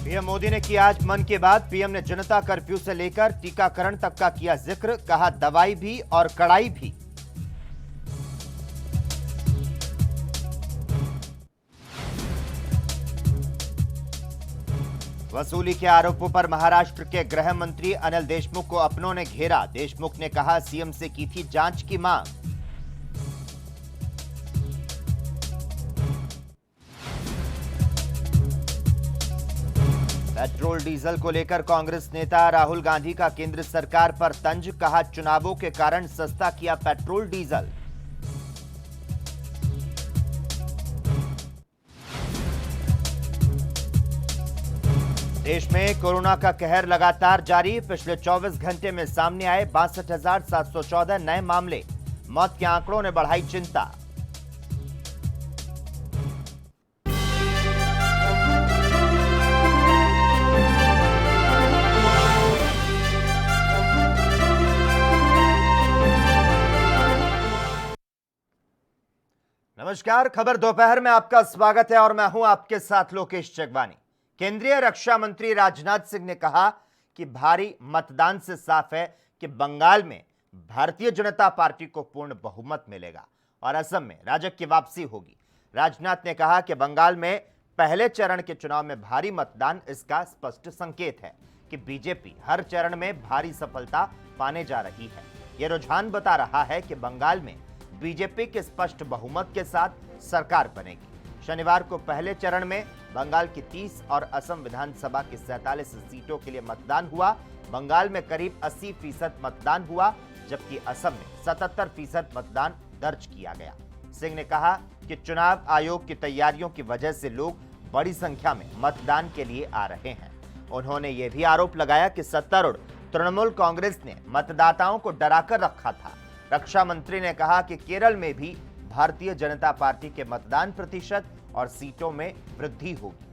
PM Modi ने किया आज मन की बात। पीएम ने जनता कर्फ्यू से लेकर टीकाकरण तक का किया जिक्र, कहा दवाई भी और कड़ाई भी। वसूली के आरोपों पर महाराष्ट्र के गृह मंत्री अनिल देशमुख को अपनों ने घेरा। देशमुख ने कहा सीएम से की थी जांच की मांग। पेट्रोल डीजल को लेकर कांग्रेस नेता राहुल गांधी का केंद्र सरकार पर तंज, कहा चुनावों के कारण सस्ता किया पेट्रोल डीजल। देश में कोरोना का कहर लगातार जारी। पिछले 24 घंटे में सामने आए 62,714 नए मामले। मौत के आंकड़ों ने बढ़ाई चिंता। नमस्कार, खबर दोपहर में आपका स्वागत है और मैं हूं आपके साथ लोकेश जगवानी। केंद्रीय रक्षा मंत्री राजनाथ सिंह ने कहा कि भारी मतदान से साफ है कि बंगाल में भारतीय जनता पार्टी को पूर्ण बहुमत मिलेगा और असम में राजग की वापसी होगी। राजनाथ ने कहा कि बंगाल में पहले चरण के चुनाव में भारी मतदान इसका स्पष्ट संकेत है कि बीजेपी हर चरण में भारी सफलता पाने जा रही है। यह रुझान बता रहा है कि बंगाल में बीजेपी के स्पष्ट बहुमत के साथ सरकार बनेगी। शनिवार को पहले चरण में बंगाल की 30 और असम विधानसभा की 47 सीटों के लिए मतदान हुआ। बंगाल में करीब 80% मतदान हुआ, जबकि असम में 77% मतदान दर्ज किया गया। सिंह ने कहा कि चुनाव आयोग की तैयारियों की वजह से लोग बड़ी संख्या में मतदान के लिए आ रहे हैं। उन्होंने यह भी आरोप लगाया कि सत्तारूढ़ तृणमूल कांग्रेस ने मतदाताओं को डराकर रखा था। रक्षा मंत्री ने कहा कि केरल में भी भारतीय जनता पार्टी के मतदान प्रतिशत और सीटों में वृद्धि होगी।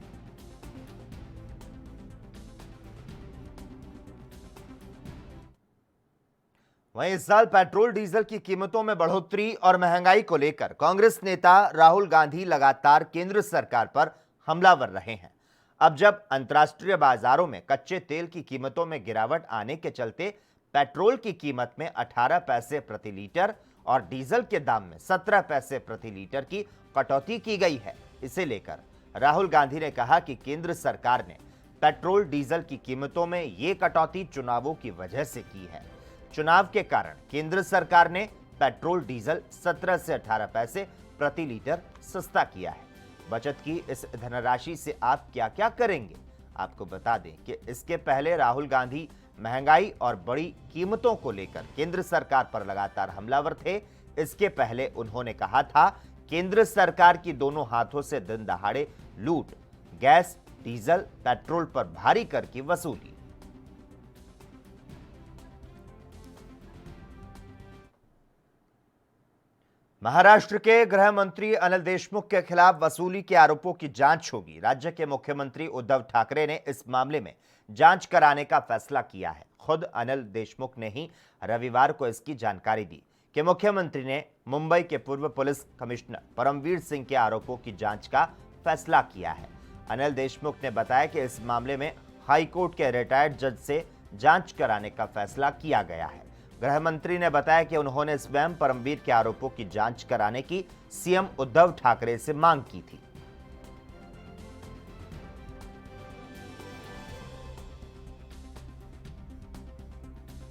वहीं इस साल पेट्रोल डीजल की कीमतों में बढ़ोतरी और महंगाई को लेकर कांग्रेस नेता राहुल गांधी लगातार केंद्र सरकार पर हमलावर रहे हैं। अब जब अंतर्राष्ट्रीय बाजारों में कच्चे तेल की कीमतों में गिरावट आने के चलते पेट्रोल की कीमत में 18 पैसे प्रति लीटर और डीजल के दाम में 17 पैसे प्रति लीटर की कटौती की गई है, इसे लेकर राहुल गांधी ने कहा कि केंद्र सरकार ने पेट्रोल डीजल की कीमतों में ये कटौती चुनावों की वजह से की है। चुनाव के कारण केंद्र सरकार ने पेट्रोल डीजल 17 से 18 पैसे प्रति लीटर सस्ता किया है। बचत की इस धनराशि से आप क्या क्या करेंगे? आपको बता दें कि इसके पहले राहुल गांधी महंगाई और बड़ी कीमतों को लेकर केंद्र सरकार पर लगातार हमलावर थे। इसके पहले उन्होंने कहा था केंद्र सरकार की दोनों हाथों से दिन दहाड़े लूट, गैस, डीजल, पेट्रोल पर भारी कर की वसूली। महाराष्ट्र के गृह मंत्री अनिल देशमुख के खिलाफ वसूली के आरोपों की जांच होगी। राज्य के मुख्यमंत्री उद्धव ठाकरे ने इस मामले में जांच कराने का फैसला किया है। खुद अनिल देशमुख ने ही रविवार को इसकी जानकारी दी कि मुख्यमंत्री ने मुंबई के पूर्व पुलिस कमिश्नर परमवीर सिंह के आरोपों की जांच का फैसला किया है। अनिल देशमुख ने बताया कि इस मामले में हाईकोर्ट के रिटायर्ड जज से जांच कराने का फैसला किया गया है। गृह मंत्री ने बताया कि उन्होंने स्वयं परमवीर के आरोपों की जांच कराने की सीएम उद्धव ठाकरे से मांग की थी।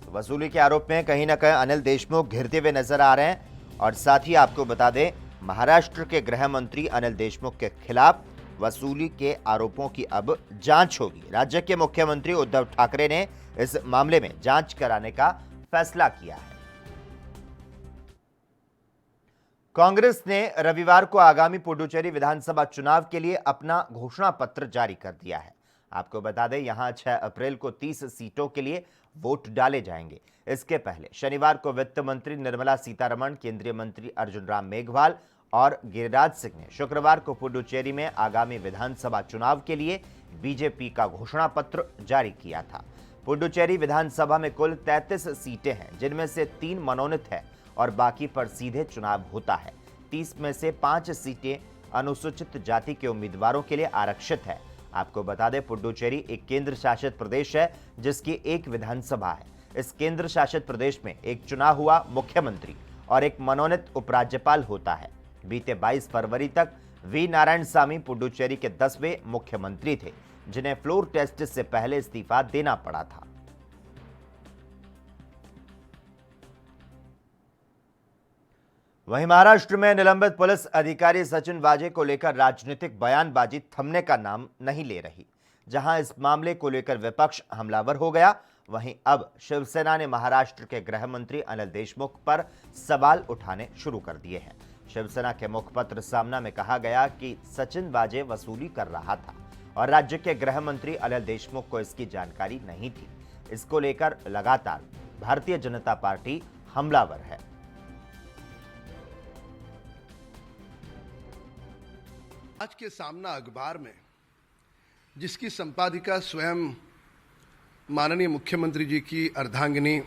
वसूली के आरोप में कहीं ना कहीं अनिल देशमुख घिरते हुए नजर आ रहे हैं। और साथ ही आपको बता दें, महाराष्ट्र के गृह मंत्री अनिल देशमुख के खिलाफ वसूली के आरोपों की अब जांच होगी। राज्य के मुख्यमंत्री उद्धव ठाकरे ने इस मामले में जांच कराने का फैसला किया है। कांग्रेस ने रविवार को आगामी पुडुचेरी विधानसभा चुनाव के लिए अपना घोषणा पत्र जारी कर दिया है। आपको बता दें, यहां 6 अप्रैल को 30 सीटों के लिए वोट डाले जाएंगे। इसके पहले शनिवार को वित्त मंत्री निर्मला सीतारमण, केंद्रीय मंत्री अर्जुन राम मेघवाल और गिरिराज सिंह ने शुक्रवार को पुडुचेरी में आगामी विधानसभा चुनाव के लिए बीजेपी का घोषणा पत्र जारी किया था। पुडुचेरी विधानसभा में कुल 33 सीटें हैं, जिनमें से 3 मनोनीत है और बाकी पर सीधे चुनाव होता है। 30 में से 5 सीटें अनुसूचित जाति के उम्मीदवारों के लिए आरक्षित है। आपको बता दें, पुडुचेरी एक केंद्र शासित प्रदेश है जिसकी एक विधानसभा है। इस केंद्र शासित प्रदेश में एक चुना हुआ मुख्यमंत्री और एक मनोनीत उपराज्यपाल होता है। बीते 22 फरवरी तक वी नारायणसामी पुडुचेरी के 10वें मुख्यमंत्री थे, जिन्हें फ्लोर टेस्ट से पहले इस्तीफा देना पड़ा था। वहीं महाराष्ट्र में निलंबित पुलिस अधिकारी सचिन वाजे को लेकर राजनीतिक बयानबाजी थमने का नाम नहीं ले रही। जहां इस मामले को लेकर विपक्ष हमलावर हो गया, वहीं अब शिवसेना ने महाराष्ट्र के गृह मंत्री अनिल देशमुख पर सवाल उठाने शुरू कर दिए हैं। शिवसेना के मुखपत्र सामना में कहा गया कि सचिन वाजे वसूली कर रहा था और राज्य के गृह मंत्री अनिल देशमुख को इसकी जानकारी नहीं थी। इसको लेकर लगातार भारतीय जनता पार्टी हमलावर है। आज के सामना अखबार में जिसकी संपादिका स्वयं माननीय मुख्यमंत्री जी की अर्धांगिनी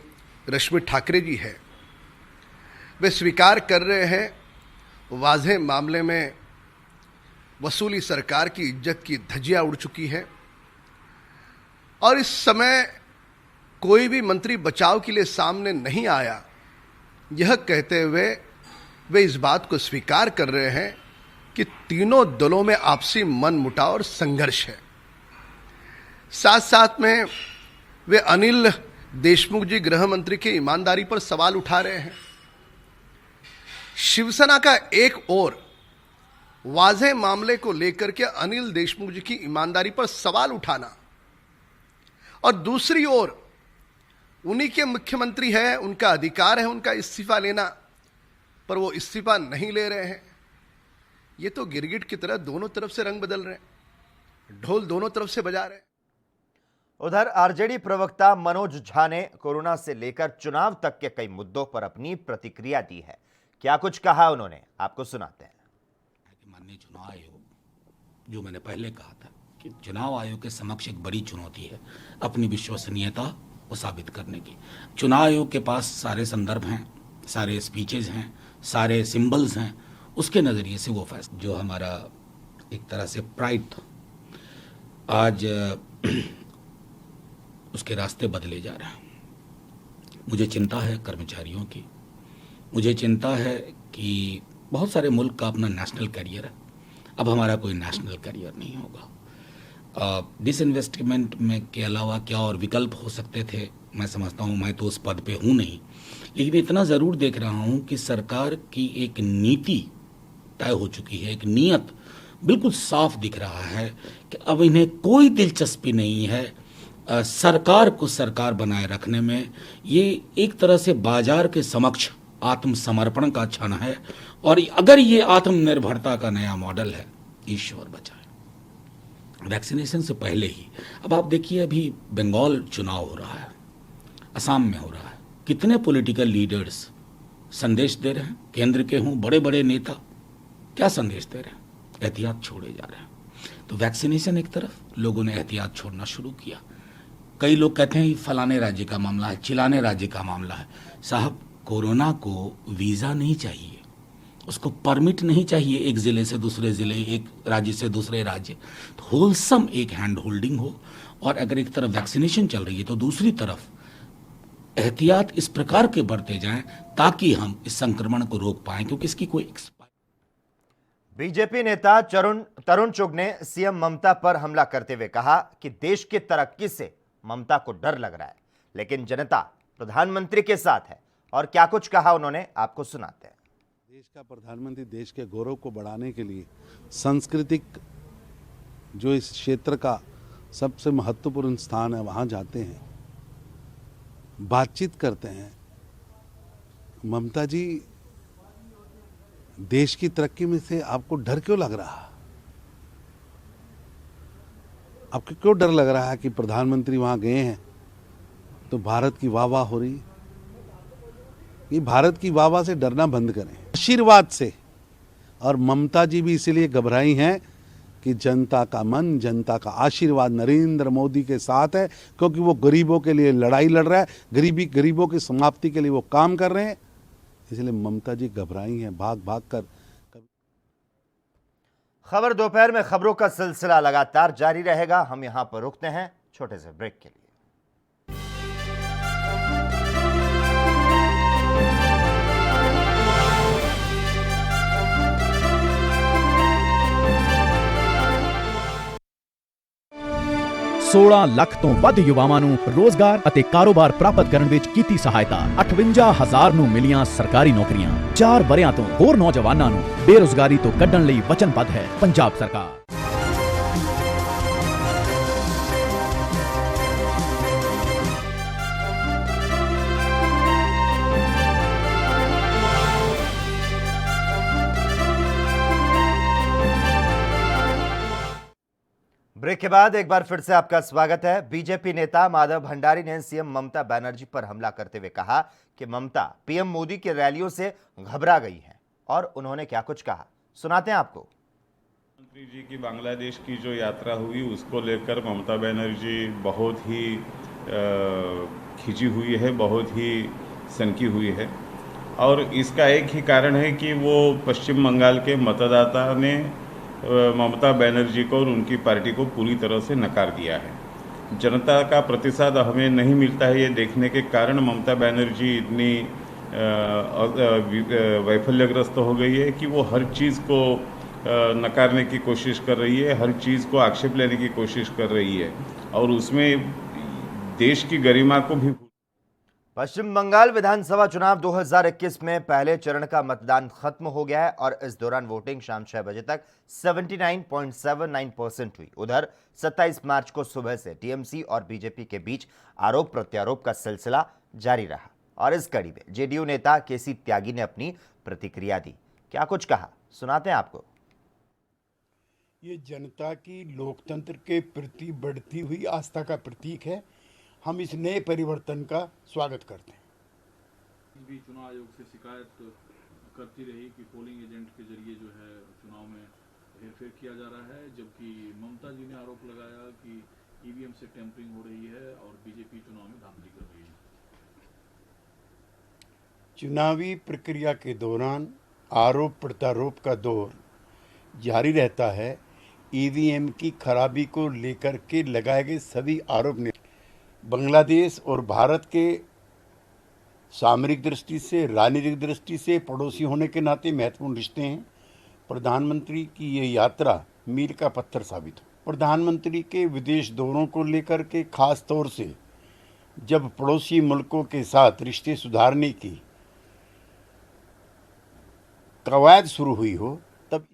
रश्मि ठाकरे जी है, वे स्वीकार कर रहे हैं वाजे मामले में वसूली सरकार की इज्जत की धज्जियां उड़ चुकी है और इस समय कोई भी मंत्री बचाव के लिए सामने नहीं आया। यह कहते हुए वे इस बात को स्वीकार कर रहे हैं कि तीनों दलों में आपसी मनमुटाव और संघर्ष है। साथ साथ में वे अनिल देशमुख जी गृह मंत्री की ईमानदारी पर सवाल उठा रहे हैं। शिवसेना का एक ओर वाजे मामले को लेकर के अनिल देशमुख जी की ईमानदारी पर सवाल उठाना और दूसरी ओर उन्हीं के मुख्यमंत्री है, उनका अधिकार है उनका इस्तीफा लेना, पर वो इस्तीफा नहीं ले रहे हैं। ये तो गिरगिट की तरह दोनों तरफ से रंग बदल रहे हैं, ढोल दोनों तरफ से बजा रहे हैं। उधर आरजेडी प्रवक्ता मनोज झा ने कोरोना से लेकर चुनाव तक के कई मुद्दों पर अपनी प्रतिक्रिया दी है। क्या कुछ कहा उन्होंने, आपको सुनाते हैं। माननीय चुनाव आयोग, जो मैंने पहले कहा था कि चुनाव आयोग के समक्ष एक बड़ी चुनौती है अपनी विश्वसनीयता को साबित करने की। चुनाव आयोग के पास सारे संदर्भ हैं, सारे स्पीचेज हैं, सारे सिंबल्स हैं, उसके नज़रिए से वो फैसला जो हमारा एक तरह से प्राइड था, आज उसके रास्ते बदले जा रहे हैं। मुझे चिंता है कर्मचारियों की, मुझे चिंता है कि बहुत सारे मुल्क का अपना नेशनल करियर है, अब हमारा कोई नेशनल करियर नहीं होगा। डिसइन्वेस्टमेंट में के अलावा क्या और विकल्प हो सकते थे, मैं समझता हूँ, मैं तो उस पद पे हूँ नहीं, लेकिन इतना ज़रूर देख रहा हूँ कि सरकार की एक नीति तय हो चुकी है, एक नियत बिल्कुल साफ दिख रहा है कि अब इन्हें कोई दिलचस्पी नहीं है सरकार को सरकार बनाए रखने में। ये एक तरह से बाजार के समक्ष आत्मसमर्पण का क्षण है और अगर ये आत्मनिर्भरता का नया मॉडल है, ईश्वर बचाए। वैक्सीनेशन से पहले ही अब आप देखिए, अभी बंगाल चुनाव हो रहा है, असम में हो रहा है, कितने पॉलिटिकल लीडर्स संदेश दे रहे हैं, केंद्र के हों बड़े बड़े नेता, क्या संदेश दे रहे हैं? एहतियात छोड़े जा रहे हैं। तो वैक्सीनेशन एक तरफ, लोगों ने एहतियात छोड़ना शुरू किया। कई लोग कहते हैं फलाने राज्य का मामला है, चिलाने राज्य का मामला है। साहब, कोरोना को वीज़ा नहीं चाहिए, उसको परमिट नहीं चाहिए एक ज़िले से दूसरे ज़िले, एक राज्य से दूसरे राज्य। तो होलसम एक हैंड होल्डिंग हो, और अगर एक तरफ वैक्सीनेशन चल रही है तो दूसरी तरफ एहतियात इस प्रकार के बढ़ते जाएं ताकि हम इस संक्रमण को रोक पाएं, क्योंकि इसकी कोई बीजेपी नेता तरुण चुग ने सीएम ममता पर हमला करते हुए कहा कि देश की तरक्की से ममता को डर लग रहा है, लेकिन जनता प्रधानमंत्री के साथ है। और क्या कुछ कहा उन्होंने, आपको सुनाते हैं। देश का प्रधानमंत्री देश के गौरव को बढ़ाने के लिए सांस्कृतिक जो इस क्षेत्र का सबसे महत्वपूर्ण स्थान है वहाँ जाते हैं, बातचीत करते हैं। ममता जी, देश की तरक्की में से आपको डर क्यों लग रहा? आपको क्यों डर लग रहा है कि प्रधानमंत्री वहाँ गए हैं तो भारत की वाह वाह हो रही? ये भारत की वाह वाह से डरना बंद करें, आशीर्वाद से। और ममता जी भी इसीलिए घबराई हैं कि जनता का मन, जनता का आशीर्वाद नरेंद्र मोदी के साथ है, क्योंकि वो गरीबों के लिए लड़ाई लड़ रहा है, गरीबों की समाप्ति के लिए वो काम कर रहे हैं। इसलिए ममता जी घबराई हैं, भाग भाग कर। खबर दोपहर में खबरों का सिलसिला लगातार जारी रहेगा। हम यहां पर रुकते हैं छोटे से ब्रेक के लिए। 16 ਲੱਖ ਤੋਂ ਵੱਧ ਯੁਵਾਵਾਂ ਨੂੰ ਰੋਜ਼ਗਾਰ ਅਤੇ ਕਾਰੋਬਾਰ ਪ੍ਰਾਪਤ ਕਰਨ ਵਿੱਚ ਕੀਤੀ ਸਹਾਇਤਾ। 58,000 ਨੂੰ ਮਿਲੀਆਂ ਸਰਕਾਰੀ ਨੌਕਰੀਆਂ। 4 ਵਰਿਆਂ ਤੋਂ ਹੋਰ ਨੌਜਵਾਨਾਂ ਨੂੰ ਬੇਰੁਜ਼ਗਾਰੀ ਤੋਂ ਕੱਢਣ ਲਈ ਵਚਨਬੱਧ ਹੈ ਪੰਜਾਬ ਸਰਕਾਰ। ब्रेक के बाद एक बार फिर से आपका स्वागत है। बीजेपी नेता माधव भंडारी ने सीएम ममता बनर्जी पर हमला करते हुए कहा कि ममता पीएम मोदी की रैलियों से घबरा गई हैं और उन्होंने क्या कुछ कहा, सुनाते हैं आपको। प्रधानमंत्री जी की बांग्लादेश की जो यात्रा हुई उसको लेकर ममता बनर्जी बहुत ही खिंची हुई है, बहुत ही सनकी हुई है और इसका एक ही कारण है कि वो पश्चिम बंगाल के मतदाता ने ममता बनर्जी को और उनकी पार्टी को पूरी तरह से नकार दिया है। जनता का प्रतिसाद हमें नहीं मिलता है, ये देखने के कारण ममता बनर्जी इतनी वैफल्यग्रस्त हो गई है कि वो हर चीज़ को नकारने की कोशिश कर रही है, हर चीज़ को आक्षेप लेने की कोशिश कर रही है और उसमें देश की गरिमा को भी। पश्चिम बंगाल विधानसभा चुनाव 2021 में पहले चरण का मतदान खत्म हो गया है और इस दौरान वोटिंग शाम 6 बजे तक 79.79% हुई। उधर 27 मार्च को सुबह से टीएमसी और बीजेपी के बीच आरोप प्रत्यारोप का सिलसिला जारी रहा और इस कड़ी में जेडीयू नेता केसी त्यागी ने अपनी प्रतिक्रिया दी। क्या कुछ कहा, सुनाते हैं आपको। ये जनता की लोकतंत्र के प्रति बढ़ती हुई आस्था का प्रतीक है। हम इस नए परिवर्तन का स्वागत करते हैं। भी चुनाव आयोग से शिकायत करती रही कि पोलिंग एजेंट के जरिए जो है चुनाव में हेरफेर किया जा रहा है, जबकि ममता जी ने आरोप लगाया कि ईवीएम से टेम्परिंग हो रही है और बीजेपी चुनाव में धांधली कर रही है। चुनावी प्रक्रिया के दौरान आरोप प्रत्यारोप का दौर जारी रहता है। ईवीएम की खराबी को लेकर के लगाए गए सभी आरोप ने बांग्लादेश और भारत के सामरिक दृष्टि से, राजनीतिक दृष्टि से पड़ोसी होने के नाते महत्वपूर्ण रिश्ते हैं। प्रधानमंत्री की ये यात्रा मील का पत्थर साबित हो। प्रधानमंत्री के विदेश दौरों को लेकर के खास तौर से जब पड़ोसी मुल्कों के साथ रिश्ते सुधारने की कवायद शुरू हुई हो तब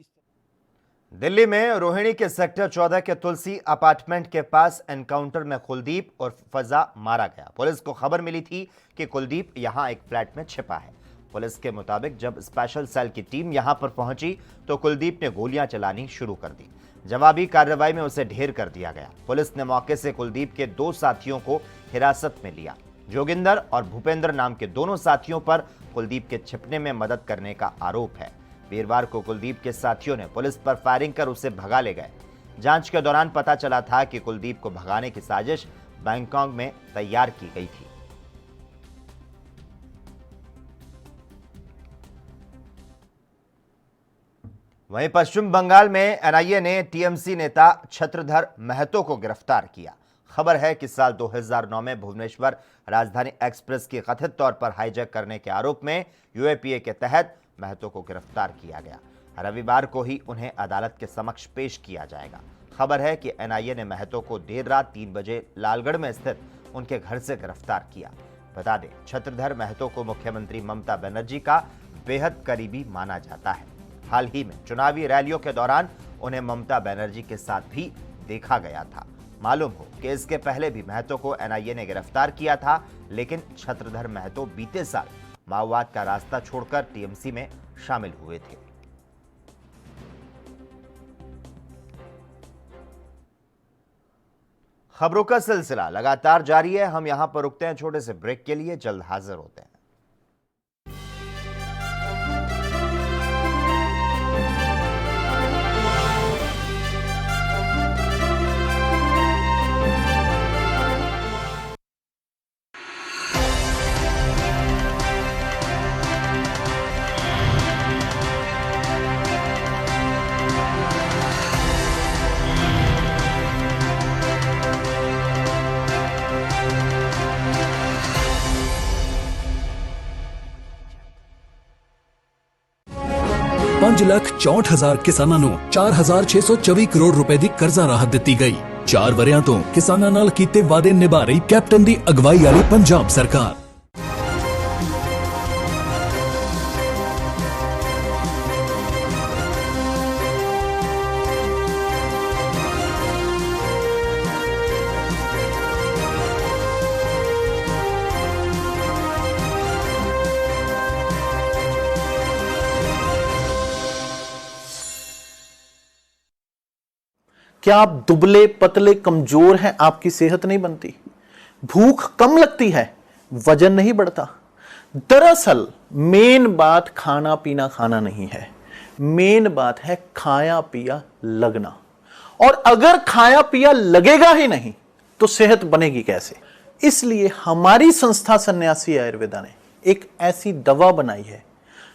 दिल्ली में रोहिणी के सेक्टर 14 के तुलसी अपार्टमेंट के पास एनकाउंटर में कुलदीप और फजा मारा गया। पुलिस को खबर मिली थी कि कुलदीप यहां एक फ्लैट में छिपा है। पुलिस के मुताबिक जब स्पेशल सेल की टीम यहां पर पहुंची तो कुलदीप ने गोलियां चलानी शुरू कर दी। जवाबी कार्रवाई में उसे ढेर कर दिया गया। पुलिस ने मौके से कुलदीप के 2 साथियों को हिरासत में लिया। जोगिंदर और भूपेंद्र नाम के दोनों साथियों पर कुलदीप के छिपने में मदद करने का आरोप है। वीरवार को कुलदीप के साथियों ने पुलिस पर फायरिंग कर उसे भगा ले गए। जांच के दौरान पता चला था कि कुलदीप को भगाने की साजिश बैंकॉक में तैयार की गई थी। वहीं पश्चिम बंगाल में एनआईए ने टीएमसी नेता छत्रधर महतो को गिरफ्तार किया। खबर है कि साल 2009 में भुवनेश्वर राजधानी एक्सप्रेस की कथित तौर पर हाईजैक करने के आरोप में यूएपीए के तहत महतो को गिरफ्तार किया गया। रविवार को ही उन्हें अदालत के समक्ष पेश किया जाएगा। खबर है कि एनआईए ने महतो को देर रात 3 बजे लालगढ़ में स्थित उनके घर से गिरफ्तार किया। बता दें, छत्रधर महतो को मुख्यमंत्री ममता बनर्जी का बेहद करीबी माना जाता है। हाल ही में चुनावी रैलियों के दौरान उन्हें ममता बनर्जी के साथ भी देखा गया था। मालूम हो कि इसके पहले भी महतो को एनआईए ने गिरफ्तार किया था, लेकिन छत्रधर महतो बीते साल माओवाद का रास्ता छोड़कर टीएमसी में शामिल हुए थे। खबरों का सिलसिला लगातार जारी है। हम यहां पर रुकते हैं छोटे से ब्रेक के लिए, जल्द हाजिर होते हैं। 5,64,000 ਕਿਸਾਨਾਂ ਨੂੰ 4,624 ਕਰੋੜ ਰੁਪਏ ਦੀ ਕਰਜ਼ਾ ਰਾਹਤ ਦਿੱਤੀ ਗਈ। 4 ਵਰਿਆਂ ਤੋਂ ਕਿਸਾਨਾਂ ਨਾਲ ਕੀਤੇ ਵਾਅਦੇ ਨਿਭਾ ਰਹੀ ਕੈਪਟਨ ਦੀ ਅਗਵਾਈ ਵਾਲੀ ਪੰਜਾਬ ਸਰਕਾਰ। क्या आप दुबले पतले कमजोर हैं, आपकी सेहत नहीं बनती, भूख कम लगती है, वजन नहीं बढ़ता? दरअसल मेन बात खाना पीना खाना नहीं है, मेन बात है खाया पिया लगना। और अगर खाया पिया लगेगा ही नहीं तो सेहत बनेगी कैसे? इसलिए हमारी संस्था सन्यासी आयुर्वेदा ने एक ऐसी दवा बनाई है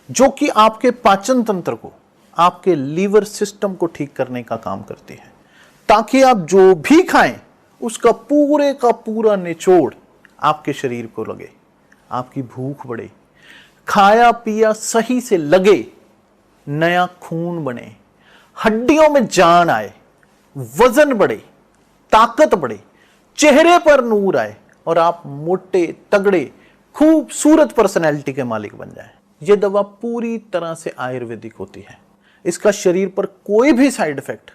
जो कि आपके पाचन तंत्र को, आपके लीवर सिस्टम को ठीक करने का काम करती है, ताकि आप जो भी खाएं उसका पूरे का पूरा निचोड़ आपके शरीर को लगे, आपकी भूख बढ़े, खाया पिया सही से लगे, नया खून बने, हड्डियों में जान आए, वजन बढ़े, ताकत बढ़े, चेहरे पर नूर आए और आप मोटे तगड़े खूबसूरत पर्सनैलिटी के मालिक बन जाएं। यह दवा पूरी तरह से आयुर्वेदिक होती है। इसका शरीर पर कोई भी साइड इफेक्ट,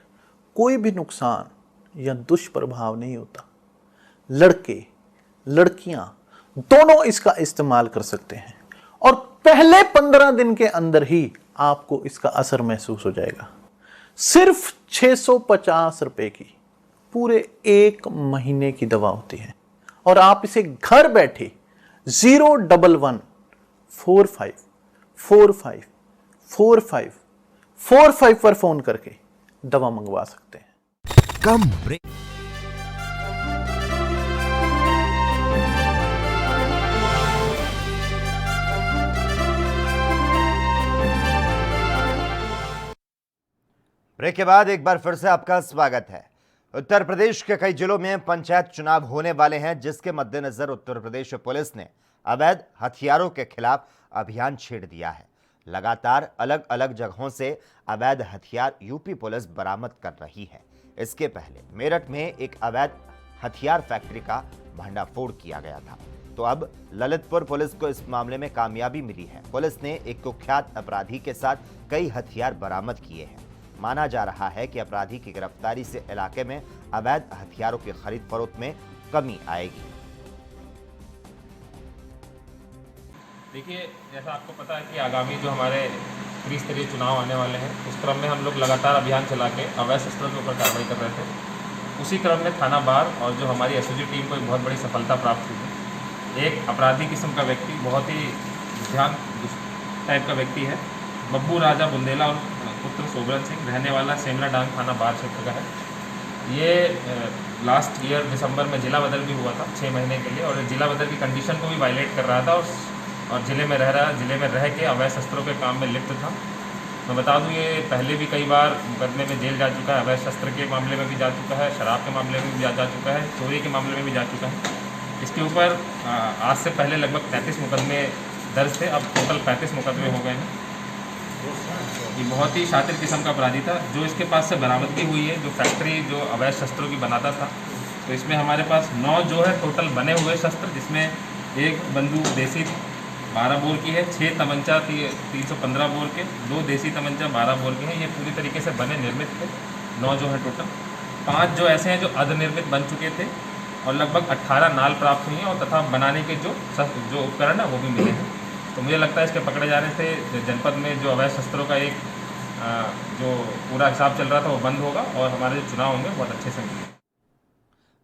कोई भी नुकसान या दुष्प्रभाव नहीं होता। लड़के लड़कियां दोनों इसका इस्तेमाल कर सकते हैं और पहले 15 दिन के अंदर ही आपको इसका असर महसूस हो जाएगा। सिर्फ 650 रुपए की पूरे 1 महीने की दवा होती है और आप इसे घर बैठे 011 45 45 45 45 पर फोन करके दवा मंगवा सकते हैं। कम ब्रेक। ब्रेक के बाद एक बार फिर से आपका स्वागत है। उत्तर प्रदेश के कई जिलों में पंचायत चुनाव होने वाले हैं, जिसके मद्देनजर उत्तर प्रदेश पुलिस ने अवैध हथियारों के खिलाफ अभियान छेड़ दिया है। लगातार अलग अलग जगहों से अवैध हथियार यूपी पुलिस बरामद कर रही है। इसके पहले मेरठ में एक अवैध हथियार फैक्ट्री का भंडाफोड़ किया गया था, तो अब ललितपुर पुलिस को इस मामले में कामयाबी मिली है। पुलिस ने एक कुख्यात अपराधी के साथ कई हथियार बरामद किए हैं। माना जा रहा है कि अपराधी की गिरफ्तारी से इलाके में अवैध हथियारों की खरीद फरोख्त में कमी आएगी। देखिए, जैसा आपको पता है कि आगामी जो हमारे त्रिस्तरीय चुनाव आने वाले हैं, उस क्रम में हम लोग लगातार अभियान चला के अवैध शस्त्रों के ऊपर कार्रवाई कर रहे थे। उसी क्रम में थाना बार और जो हमारी एसओजी टीम को एक बहुत बड़ी सफलता प्राप्त हुई है। एक अपराधी किस्म का व्यक्ति, बहुत ही ध्यान टाइप का व्यक्ति है, बब्बू राजा बुंदेला और पुत्र सोबरन सिंह, रहने वाला सेमला डांग थाना बार क्षेत्र का है। ये लास्ट ईयर दिसंबर में जिला बदल भी हुआ था 6 महीने के लिए, और जिला बदल की कंडीशन को भी वायलेट कर रहा था और जिले में रह के अवैध शस्त्रों के काम में लिप्त था। मैं बता दूं, ये पहले भी कई बार मुकदमे में जेल जा चुका है, अवैध शस्त्र के मामले में भी जा चुका है, शराब के मामले में भी जा चुका है, चोरी के मामले में भी जा चुका है। इसके ऊपर आज से पहले लगभग 33 मुकदमे दर्ज थे, अब टोटल 35 मुकदमे हो गए हैं। ये बहुत ही शातिर किस्म का अपराधी था। जो इसके पास से बरामदगी हुई है, जो फैक्ट्री जो अवैध शस्त्रों की बनाता था, तो इसमें हमारे पास 9 जो है टोटल बने हुए शस्त्र, जिसमें एक बंदूक देसी 12 बोर की है, 6 तमंचा 315 बोर के, 2 देसी तमंचा 12 बोर के हैं। ये पूरी तरीके से बने निर्मित थे। 9 जो है टोटल, 5 जो ऐसे हैं जो अर्धनिर्मित बन चुके थे, और लगभग 18 नाल प्राप्त हुई हैं, और तथा बनाने के जो उपकरण है वो भी मिले हैं। तो मुझे लगता है इसके पकड़े जाने से जनपद में जो अवैध शस्त्रों का एक जो पूरा हिसाब चल रहा था वो बंद होगा, और हमारे जो चुनाव होंगे बहुत अच्छे से होंगे।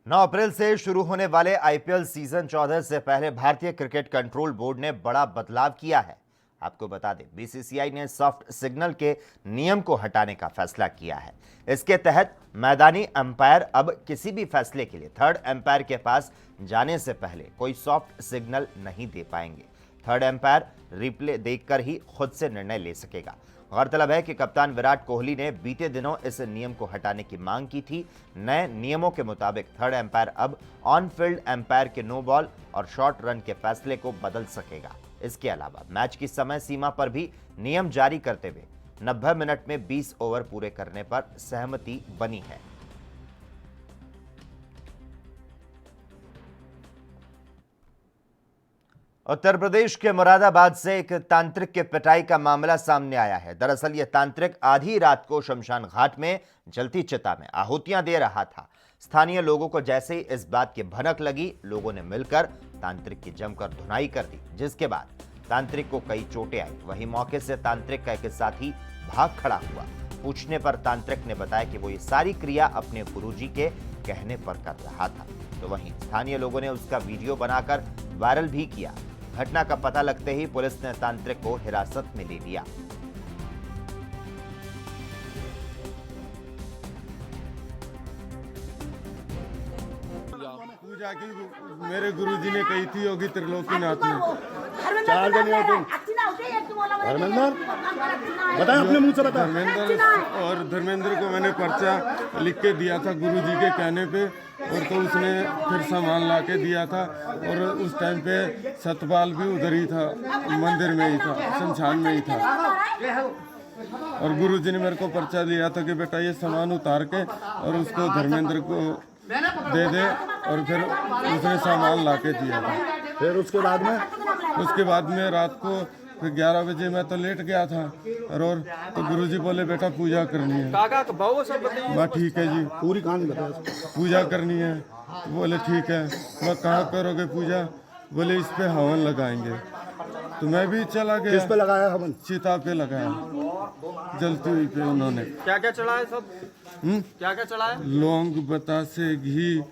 9 अप्रैल से शुरू होने वाले आईपीएल सीजन 14 से पहले भारतीय क्रिकेट कंट्रोल बोर्ड ने बड़ा बदलाव किया है। आपको बता दें, बीसीसीआई ने सॉफ्ट सिग्नल के नियम को हटाने का फैसला किया है। इसके तहत मैदानी अंपायर अब किसी भी फैसले के लिए थर्ड अंपायर के पास जाने से पहले कोई सॉफ्ट सिग्नल नहीं दे पाएंगे। थर्ड अंपायर रिप्ले देखकर ही खुद से निर्णय ले सकेगा। गौरतलब है कि कप्तान विराट कोहली ने बीते दिनों इस नियम को हटाने की मांग की थी। नए नियमों के मुताबिक थर्ड अंपायर अब ऑन फील्ड अंपायर के नो बॉल और शॉर्ट रन के फैसले को बदल सकेगा। इसके अलावा मैच की समय सीमा पर भी नियम जारी करते हुए 90 मिनट में 20 ओवर पूरे करने पर सहमति बनी है। उत्तर प्रदेश के मुरादाबाद से एक तांत्रिक के पिटाई का मामला सामने आया है। दरअसल यह तांत्रिक आधी रात को शमशान घाट में जलती चिता में आहुतियां दे रहा था। स्थानीय लोगों को जैसे ही इस बात की भनक लगी, लोगों ने मिलकर तांत्रिक की जमकर धुनाई कर दी, जिसके बाद तांत्रिक को कई चोटें आई। वहीं मौके से तांत्रिक का एक साथी भाग खड़ा हुआ। पूछने पर तांत्रिक ने बताया कि वो ये सारी क्रिया अपने गुरुजी के कहने पर कर रहा था। तो वहीं स्थानीय लोगों ने उसका वीडियो बनाकर वायरल भी किया। घटना का पता लगते ही पुलिस ने तांत्रिक को हिरासत में ले लिया। पूजा की मेरे गुरुजी ने कही थी योगी त्रिलोकीनाथ ने। बताएं अपने मुंह से बताएं। धर्मेंद्र को मैंने पर्चा लिख के दिया था गुरुजी के कहने पे, और तो उसने फिर सामान ला के दिया था। और उस टाइम पे सतपाल भी उधर ही था, मंदिर में ही था, शमशान में ही था। और गुरुजी ने मेरे को पर्चा दिया था कि बेटा ये सामान उतार के और उसको धर्मेंद्र को दे दे, और फिर उसने सामान ला के दिया था। फिर उसके बाद में रात को फिर 11 बजे मैं तो लेट गया था, और तो गुरुजी बोले बेटा पूजा करनी है। मैं ठीक है जी, पूरी कहानी बताओ। पूजा करनी है। बोले ठीक है। मैं कहाँ करोगे पूजा? बोले इस पे हवन लगाएंगे। तो मैं भी चला गया। किस पे लगाया हवन? चिता पे लगाया, जलती हुई पे। उन्होंने क्या क्या चढ़ाया सब? क्या क्या चढ़ाया? लौंग, बतासे, घी,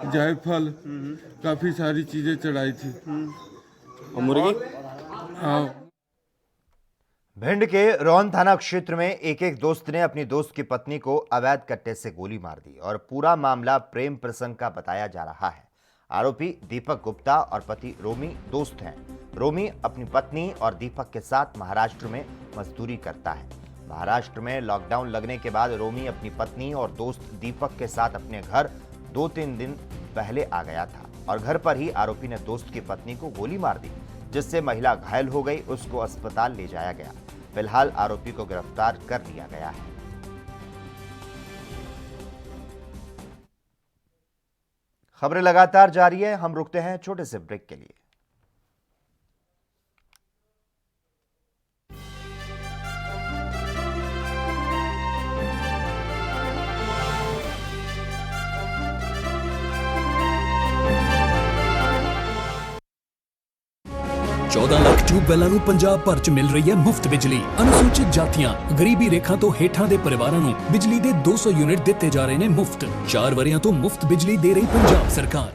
जायफल, काफी सारी चीजें चढ़ाई थी। और मुर्गी? हाँ। भिंड के रौन थाना क्षेत्र में एक दोस्त ने अपनी दोस्त की पत्नी को अवैध कट्टे से गोली मार दी और पूरा मामला प्रेम प्रसंग का बताया जा रहा है। आरोपी दीपक गुप्ता और पति रोमी दोस्त हैं। रोमी अपनी पत्नी और दीपक के साथ महाराष्ट्र में मजदूरी करता है। महाराष्ट्र में लॉकडाउन लगने के बाद रोमी अपनी पत्नी और दोस्त दीपक के साथ अपने घर 2-3 दिन पहले आ गया था और घर पर ही आरोपी ने दोस्त की पत्नी को गोली मार दी, जिससे महिला घायल हो गई। उसको अस्पताल ले जाया गया। फिलहाल आरोपी को गिरफ्तार कर लिया गया है। खबरें लगातार जारी है। हम रुकते हैं छोटे से ब्रेक के लिए। चौदह लाख ट्यूबवੈਲਾਂ ਨੂੰ ਪੰਜਾਬ ਭਰ ਚ ਮਿਲ ਰਹੀ ਹੈ ਮੁਫਤ ਬਿਜਲੀ। ਅਨੁਸੂਚਿਤ ਜਾਤੀਆਂ, ਗਰੀਬੀ ਰੇਖਾ ਤੋਂ ਹੇਠਾਂ ਦੇ ਪਰਿਵਾਰਾਂ ਨੂੰ ਬਿਜਲੀ ਦੇ 200 ਯੂਨਿਟ ਦਿੱਤੇ ਜਾ ਰਹੇ ਨੇ ਮੁਫਤ। 4 ਵਰਿਆਂ ਤੋਂ ਮੁਫਤ ਬਿਜਲੀ ਦੇ ਰਹੀ ਪੰਜਾਬ ਸਰਕਾਰ।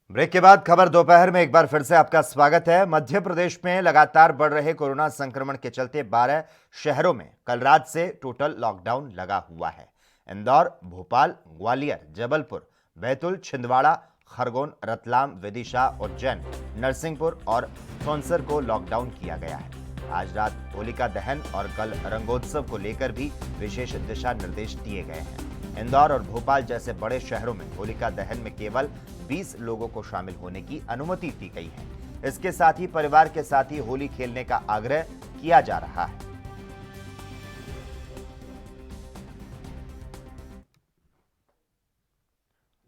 ब्रेक के बाद खबर दोपहर में एक बार फिर से आपका स्वागत है। मध्य प्रदेश में लगातार बढ़ रहे कोरोना संक्रमण के चलते 12 शहरों में कल रात से टोटल लॉकडाउन लगा हुआ है। इंदौर, भोपाल, ग्वालियर, जबलपुर, बैतूल, छिंदवाड़ा, खरगोन, रतलाम, विदिशा, उज्जैन, नरसिंहपुर और सौंसर को लॉकडाउन किया गया है। आज रात होलिका दहन और कल रंगोत्सव को लेकर भी विशेष दिशा निर्देश दिए गए हैं। इंदौर और भोपाल जैसे बड़े शहरों में होलिका दहन में केवल 20 लोगों को शामिल होने की अनुमति दी गई है। इसके साथ ही परिवार के साथ ही होली खेलने का आग्रह किया जा रहा है।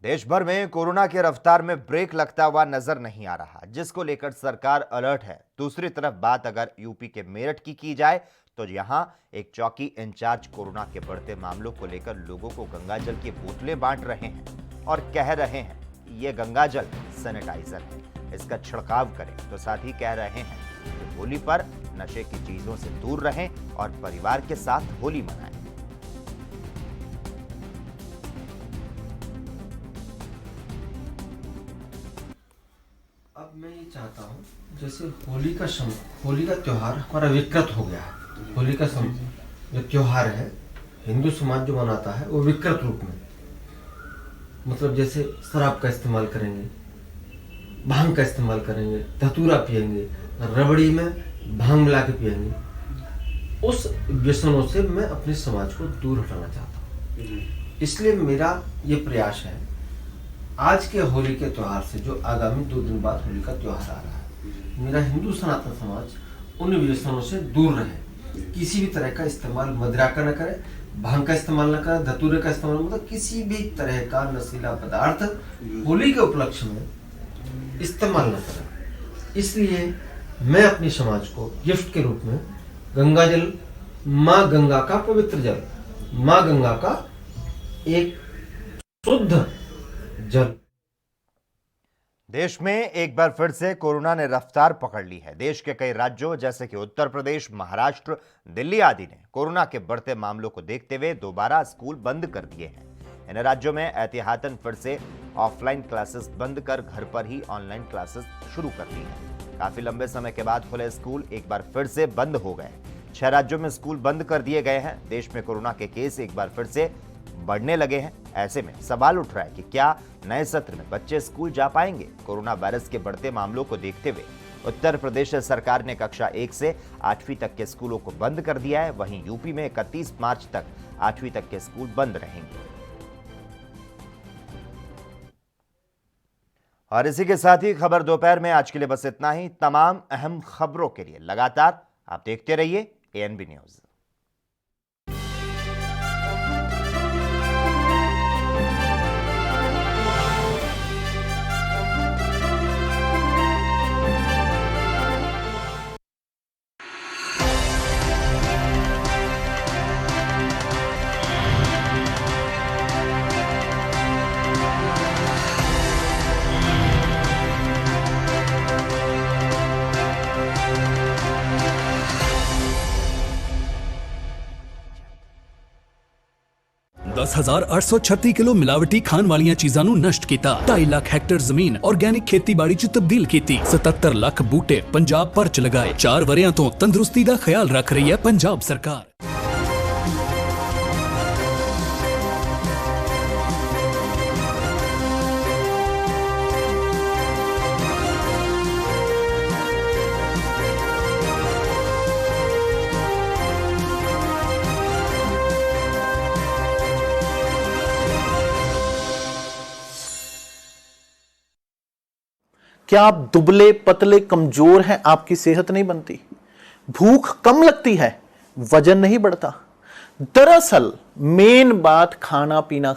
देश भर में कोरोना की रफ्तार में ब्रेक लगता हुआ नजर नहीं आ रहा, जिसको लेकर सरकार अलर्ट है। दूसरी तरफ बात अगर यूपी के मेरठ की जाए तो यहां एक चौकी इंचार्ज कोरोना के बढ़ते मामलों को लेकर लोगों को गंगाजल की बोतलें बांट रहे हैं और कह रहे हैं कि ये गंगाजल सैनिटाइजर है, इसका छिड़काव करें। तो साथ ही कह रहे हैं कि होली पर नशे की चीजों से दूर रहें और परिवार के साथ होली मनाएं। अब मैं ये चाहता हूँ, जैसे होली का त्योहार हमारा विकृत हो गया है। होली का जो त्योहार है हिंदू समाज जो मनाता है वो विकृत रूप में, मतलब जैसे शराब का इस्तेमाल करेंगे, भांग का इस्तेमाल करेंगे, धतूरा पिएंगे, रबड़ी में भांग मिला के पिएंगे, उस व्यसनों से मैं अपने समाज को दूर हटाना चाहता हूँ। इसलिए मेरा ये प्रयास है, आज के होली के त्यौहार से जो आगामी 2 दिन बाद होली का त्यौहार आ रहा है, मेरा हिंदू सनातन समाज उन व्यसनों से दूर रहे, किसी भी तरह का इस्तेमाल मदिरा का न करे, भांग का इस्तेमाल न करे, धतूरे का इस्तेमाल, मतलब किसी भी तरह का नशीला पदार्थ होली के उपलक्ष्य में इस्तेमाल न करें। इसलिए मैं अपने समाज को गिफ्ट के रूप में गंगा जल, माँ गंगा का पवित्र जल, माँ गंगा का एक शुद्ध जल। देश में एक बार फिर से कोरोना ने रफ्तार पकड़ ली है। देश के कई राज्यों जैसे कि उत्तर प्रदेश, महाराष्ट्र, दिल्ली आदि ने कोरोना के बढ़ते मामलों को देखते हुए दोबारा स्कूल बंद कर दिए हैं। इन राज्यों में एहतियातन फिर से ऑफलाइन क्लासेस बंद कर घर पर ही ऑनलाइन क्लासेस शुरू कर दी है। काफी लंबे समय के बाद खुले स्कूल एक बार फिर से बंद हो गए। 6 राज्यों में स्कूल बंद कर दिए गए हैं। देश में कोरोना के केस एक बार फिर से बढ़ने लगे हैं। ऐसे में सवाल उठ रहा है कि क्या नए सत्र में बच्चे स्कूल जा पाएंगे? कोरोना वायरस के बढ़ते मामलों को देखते हुए उत्तर प्रदेश सरकार ने कक्षा 1 से 8वीं तक के स्कूलों को बंद कर दिया है। वहीं यूपी में 31 मार्च तक 8वीं तक के स्कूल बंद रहेंगे। और इसी के साथ ही खबर दोपहर में आज के लिए बस इतना ही। तमाम अहम खबरों के लिए लगातार आप देखते रहिए ANB न्यूज। दस 10,836 ਕਿਲੋ ਮਿਲਾਵਟੀ ਖਾਣ ਵਾਲੀਆਂ ਚੀਜ਼ਾਂ ਨੂੰ ਨਸ਼ਟ ਕੀਤਾ। 2.5 ਲੱਖ ਹੈਕਟਰ ਜ਼ਮੀਨ ਆਰਗੈਨਿਕ ਖੇਤੀਬਾੜੀ 'ਚ ਤਬਦੀਲ ਕੀਤੀ। 77 ਲੱਖ ਬੂਟੇ ਪੰਜਾਬ ਭਰ 'ਚ ਲਗਾਏ। 4 ਵਰਿਆਂ ਤੋਂ ਤੰਦਰੁਸਤੀ ਦਾ ਖਿਆਲ ਰੱਖ ਰਹੀ ਹੈ ਪੰਜਾਬ ਸਰਕਾਰ। क्या आप दुबले पतले कमजोर हैं? आपकी सेहत नहीं बनती, भूख कम लगती है, वजन नहीं बढ़ता? दरअसल मेन बात खाना पीना